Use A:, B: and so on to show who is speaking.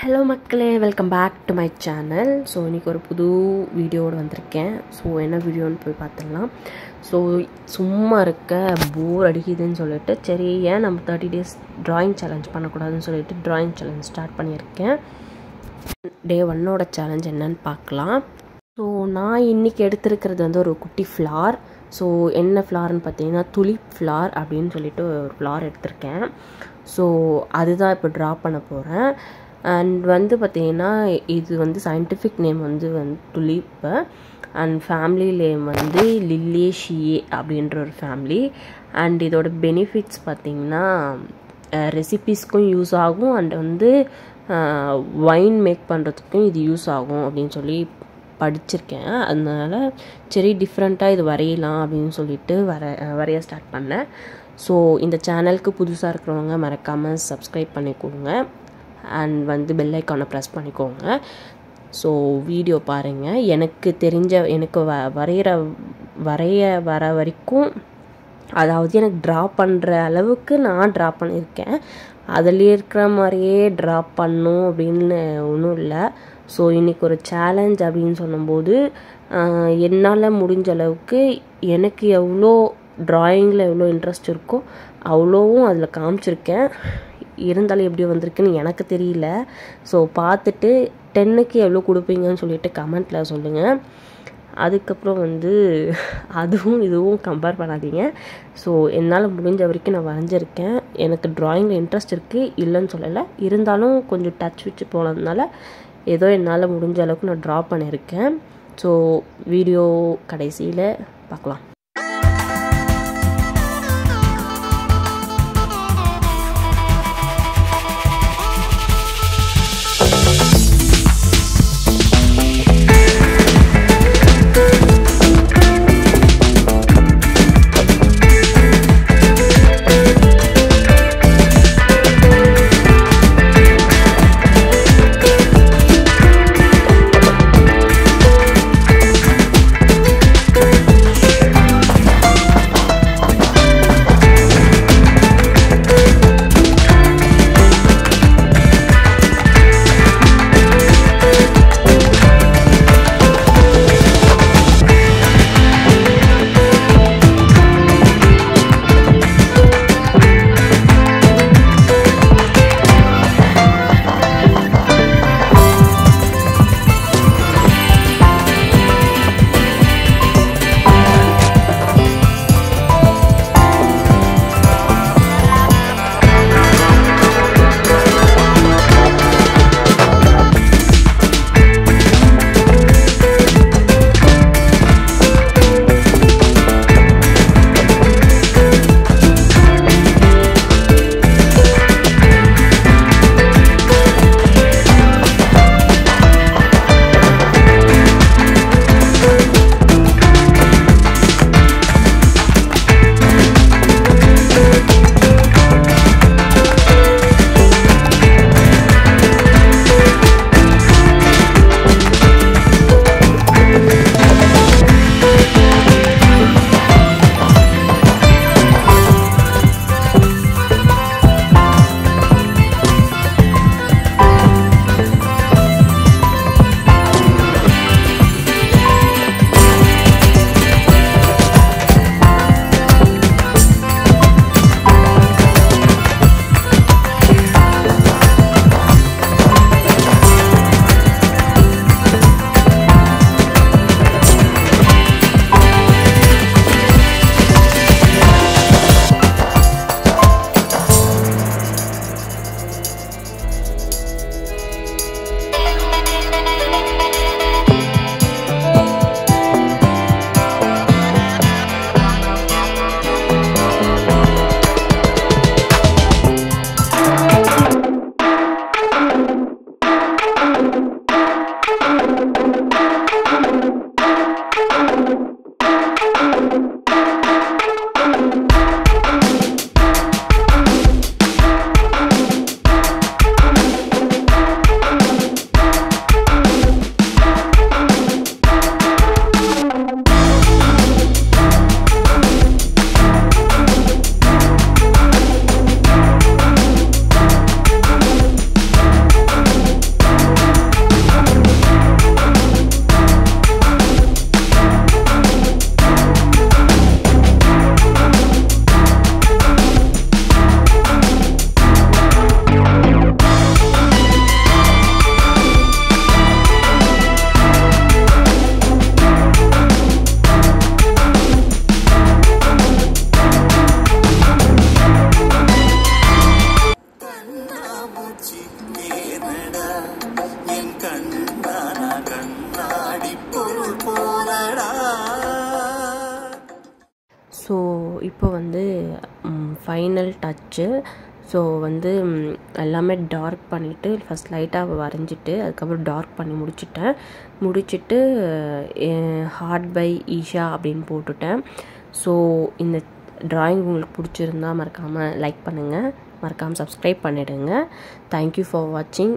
A: Hello மக்களே, welcome back to my channel. So இன்றைக்கி ஒரு புது வீடியோடு வந்திருக்கேன். ஸோ என்ன வீடியோன்னு போய் பார்த்துடலாம். ஸோ சும்மா இருக்க போர் அடிக்குதுன்னு சொல்லிட்டு சரி ஏன் நம்ம 30 days ட்ராயிங் சேலஞ்ச் பண்ணக்கூடாதுன்னு சொல்லிட்டு ட்ராயிங் சேலஞ்ச் ஸ்டார்ட் பண்ணியிருக்கேன். டே 1 சேலஞ்ச் என்னன்னு பார்க்கலாம். ஸோ நான் இன்றைக்கி எடுத்திருக்கிறது வந்து ஒரு குட்டி ஃப்ளார். ஸோ என்ன ஃப்ளார்னு பார்த்தீங்கன்னா துலிப் ஃப்ளார் அப்படின்னு சொல்லிட்டு ஒரு ஃப்ளார் எடுத்திருக்கேன். ஸோ அதுதான் இப்போ ட்ரா பண்ண போகிறேன். அண்ட் வந்து பார்த்திங்கன்னா இது வந்து சயின்டிஃபிக் நேம் வந்து துலிப்பு அண்ட் ஃபேமிலி நேம் வந்து லில்லேஷியே அப்படின்ற ஒரு ஃபேமிலி. அண்ட் இதோட பெனிஃபிட்ஸ் பார்த்திங்கன்னா ரெசிபீஸ்க்கும் யூஸ் ஆகும் அண்ட் வந்து வைன் மேக் பண்ணுறதுக்கும் இது யூஸ் ஆகும் அப்படின்னு சொல்லி படிச்சிருக்கேன். அதனால சரி டிஃப்ரெண்ட்டாக இது வரையலாம் அப்படின்னு சொல்லிட்டு வரைய ஸ்டார்ட் பண்ணேன். ஸோ இந்த சேனலுக்கு புதுசாக இருக்கிறவங்க மறக்காமல் சப்ஸ்கிரைப் பண்ணிக்கோங்க அண்ட் வந்து பெல் ஐக்கானை ப்ரெஸ் பண்ணிக்கோங்க. ஸோ வீடியோ பாருங்கள். எனக்கு தெரிஞ்ச எனக்கு வரைய வர வரைக்கும், அதாவது எனக்கு ட்ரா பண்ணுற அளவுக்கு நான் ட்ரா பண்ணியிருக்கேன். அதில் இருக்கிற மாதிரியே ட்ரா பண்ணும் அப்படின்னு ஒன்றும் இல்லை. ஸோ இன்றைக்கி ஒரு சேலஞ்ச் அப்படின்னு சொல்லும்போது என்னால் முடிஞ்ச அளவுக்கு எனக்கு எவ்வளோ ட்ராயிங்கில் எவ்வளோ இன்ட்ரெஸ்ட் இருக்கோ அவ்வளோவும் அதில் காமிச்சிருக்கேன். இருந்தாலும் எப்படி வந்திருக்குன்னு எனக்கு தெரியல. ஸோ பார்த்துட்டு 10க்கு எவ்வளோ கொடுப்பீங்கன்னு சொல்லிட்டு கமெண்ட்டில் சொல்லுங்கள். அதுக்கப்புறம் வந்து அதுவும் இதுவும் கம்பேர் பண்ணாதீங்க. ஸோ என்னால் முடிஞ்ச வரைக்கும் நான் வரைஞ்சிருக்கேன். எனக்கு ட்ராயிங்கில் இன்ட்ரெஸ்ட் இருக்குது, இல்லைன்னு சொல்லலை. இருந்தாலும் கொஞ்சம் டச் வச்சு போனதுனால ஏதோ என்னால் முடிஞ்ச அளவுக்கு நான் ட்ரா பண்ணியிருக்கேன். ஸோ வீடியோ கடைசியில் பார்க்கலாம். ஸோ இப்போ வந்து ஃபைனல் டச்சு. ஸோ வந்து எல்லாமே டார்க் பண்ணிவிட்டு ஃபஸ்ட் லைட்டாக வரைஞ்சிட்டு அதுக்கப்புறம் டார்க் பண்ணி முடிச்சுட்டு ஹார்ட் பை ஈஷா அப்படின்னு போட்டுட்டேன். ஸோ இந்த ட்ராயிங் உங்களுக்கு பிடிச்சிருந்தா மறக்காமல் லைக் பண்ணுங்கள், மறக்காமல் சப்ஸ்கிரைப் பண்ணிவிடுங்க. தேங்க்யூ ஃபார் வாட்சிங்.